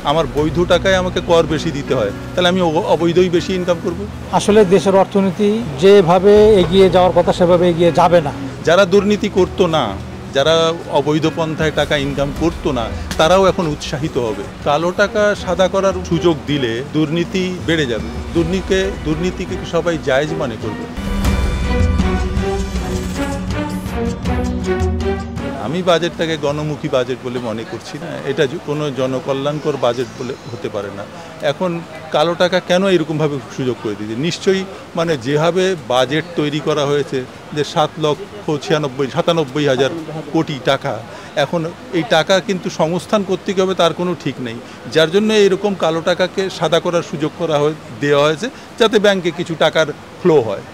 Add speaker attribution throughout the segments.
Speaker 1: আমার বৈধ টাকায় আমাকে কর বেশি দিতে হয়, তাহলে আমি অবৈধই বেশি ইনকাম করব।
Speaker 2: আসলে দেশের অর্থনীতি যেভাবে এগিয়ে যাওয়ার কথা সেভাবে এগিয়ে যাবে না।
Speaker 1: যারা দুর্নীতি করতো না, যারা অবৈধ পন্থায় টাকা ইনকাম করতো না, তারাও এখন উৎসাহিত হবে। কালো টাকা সাদা করার সুযোগ দিলে দুর্নীতি বেড়ে যাবে, দুর্নীতিকে সবাই জায়েজ মনে করবে। আমি বাজেটটাকে গণমুখী বাজেট বলে মনে করছি না, এটা কোনো জনকল্যাণকর বাজেট বলে হতে পারে না। এখন কালো টাকা কেন এরকমভাবে সুযোগ করে দিয়েছে? নিশ্চয়ই যেভাবে বাজেট তৈরি করা হয়েছে, যে 7,97,000 কোটি টাকা, এখন এই টাকা কিন্তু সংস্থান করতে হবে তার কোনো ঠিক নেই, যার জন্য এরকম কালো টাকাকে সাদা করার সুযোগ দেওয়া হয়েছে, যাতে ব্যাংকে কিছু টাকার ফ্লো হয়।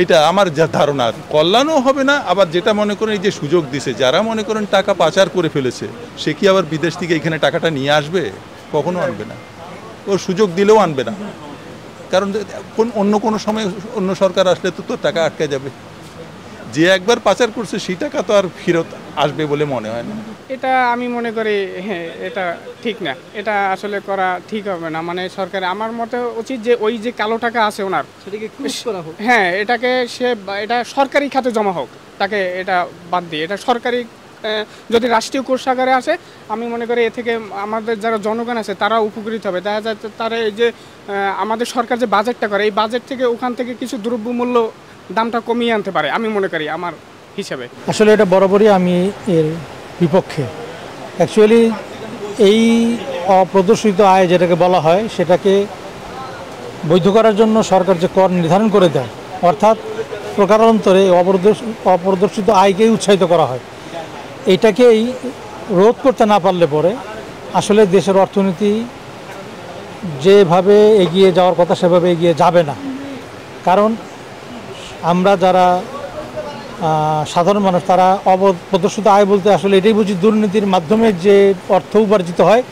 Speaker 1: এটা আমার যা ধারণা, কল্যাণও হবে না। আবার যেটা মনে করেন এই যে সুযোগ দিছে, যারা মনে করেন টাকা পাচার করে ফেলেছে, সে কি আবার বিদেশ থেকে এখানে টাকাটা নিয়ে আসবে? কখনো আনবে না, ওর সুযোগ দিলেও আনবে না। কারণ অন্য কোনো সময় অন্য সরকার আসলে তো টাকা আটকে যাবে। যে একবার পাচার করছে সেই টাকা তো আর ফেরত আসবে বলে মনে হয় না।
Speaker 3: এটা আমি মনে করি হ্যাঁ, এটা ঠিক না, এটা আসলে করা ঠিক হবে না। সরকার আমার মতে উচিত যে ওই যে কালো টাকা আছে ওনার, হ্যাঁ, এটা সরকারি খাতে জমা হোক, তাকে এটা বাদ দিয়ে এটা সরকারি যদি রাষ্ট্রীয় কোষাগারে আসে, আমি মনে করি এ থেকে আমাদের যারা জনগণ আছে তারা উপকৃত হবে। দেখা যায় তারা এই যে আমাদের সরকার যে বাজেটটা করে, এই বাজেট থেকে ওখান থেকে কিছু দ্রব্যমূল্য দামটা কমিয়ে আনতে পারে, আমি মনে করি আমার হিসাবে।
Speaker 2: আসলে এটা বরাবরই আমি এর বিপক্ষে। অ্যাকচুয়ালি এই অপ্রদর্শিত আয় যেটাকে বলা হয়, সেটাকে বৈধ করার জন্য সরকার যে কর নির্ধারণ করে দেয়, অর্থাৎ প্রকারান্তরে অপ্রদর্শিত আয়কেই উৎসাহিত করা হয়। এইটাকেই রোধ করতে না পারলে পরে আসলে দেশের অর্থনীতি যেভাবে এগিয়ে যাওয়ার কথা সেভাবে এগিয়ে যাবে না। কারণ আমরা যারা সাধারণ মানুষ, তারা অপ্রদর্শিত আয় বলতে আসলে এটাই বুঝি, দুর্নীতির মাধ্যমে যে অর্থ উপার্জিত হয়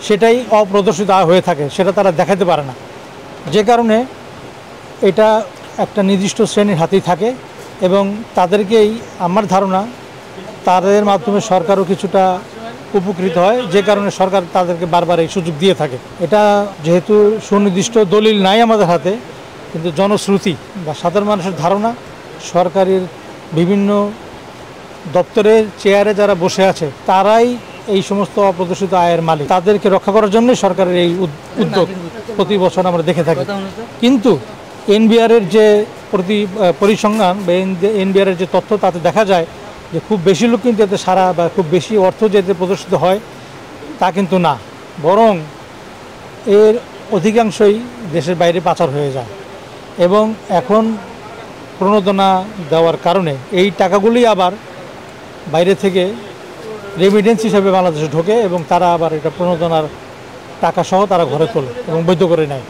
Speaker 2: সেটাই অপ্রদর্শিত আয় হয়ে থাকে, সেটা তারা দেখাতে পারে না। যে কারণে এটা একটা নির্দিষ্ট শ্রেণীর হাতেই থাকে এবং তাদেরকেই, আমার ধারণা, তাদের মাধ্যমে সরকারও কিছুটা উপকৃত হয়, যে কারণে সরকার তাদেরকে বারবার এই সুযোগ দিয়ে থাকে। এটা যেহেতু সুনির্দিষ্ট দলিল নাই আমাদের হাতে, কিন্তু জনশ্রুতি বা সাধারণ মানুষের ধারণা, সরকারের বিভিন্ন দপ্তরের চেয়ারে যারা বসে আছে তারাই এই সমস্ত অপ্রদর্শিত আয়ের মালিক। তাদেরকে রক্ষা করার জন্যই সরকারের এই উদ্যোগ প্রতি বছর আমরা দেখে থাকি। কিন্তু এনবিআরের যে পরিসংখ্যান বা এনবিআরের যে তথ্য, তাতে দেখা যায় যে খুব বেশি লোক কিন্তু এতে সারা বা খুব বেশি অর্থ যেতে প্রদর্শিত হয় তা কিন্তু না, বরং এর অধিকাংশই দেশের বাইরে পাচার হয়ে যায়। এবং এখন প্রণোদনা দেওয়ার কারণে এই টাকাগুলি আবার বাইরে থেকে রেমিটেন্স হিসেবে বাংলাদেশে ঢোকে এবং তারা আবার এটা প্রণোদনার টাকা সহ তারা ঘরে তোলে এবং বৈধ করে নেয়।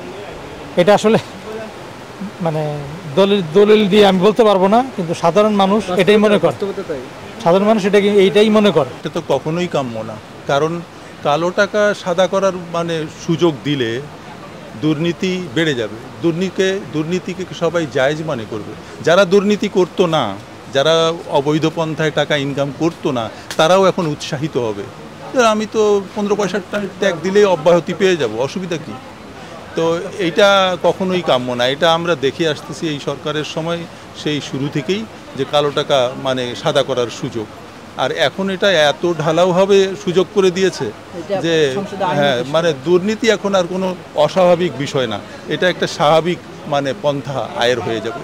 Speaker 2: এটা আসলে দলিল দিয়ে আমি বলতে পারবো না, কিন্তু সাধারণ মানুষ এটাই মনে করে, এইটাই মনে করে।
Speaker 1: এটা তো কখনোই কাম্য না। কারণ কালো টাকা সাদা করার সুযোগ দিলে দুর্নীতি বেড়ে যাবে, দুর্নীতিকে সবাই জায়েজ মনে করবে। যারা দুর্নীতি করতো না, যারা অবৈধ পন্থায় টাকা ইনকাম করতো না, তারাও এখন উৎসাহিত হবে। আমি তো 15 পয়সার ট্যাক্স দিলেই অব্যাহতি পেয়ে যাব, অসুবিধা কী? তো এইটা কখনোই কাম্য না। এটা আমরা দেখে আসতেছি এই সরকারের সময়, সেই শুরু থেকেই, যে কালো টাকা সাদা করার সুযোগ। আর এখন এটা এত ঢালাওভাবে সুযোগ করে দিয়েছে যে হ্যাঁ, দুর্নীতি এখন আর কোনো অস্বাভাবিক বিষয় না, এটা একটা স্বাভাবিক পন্থা আয়ের হয়ে যাবে।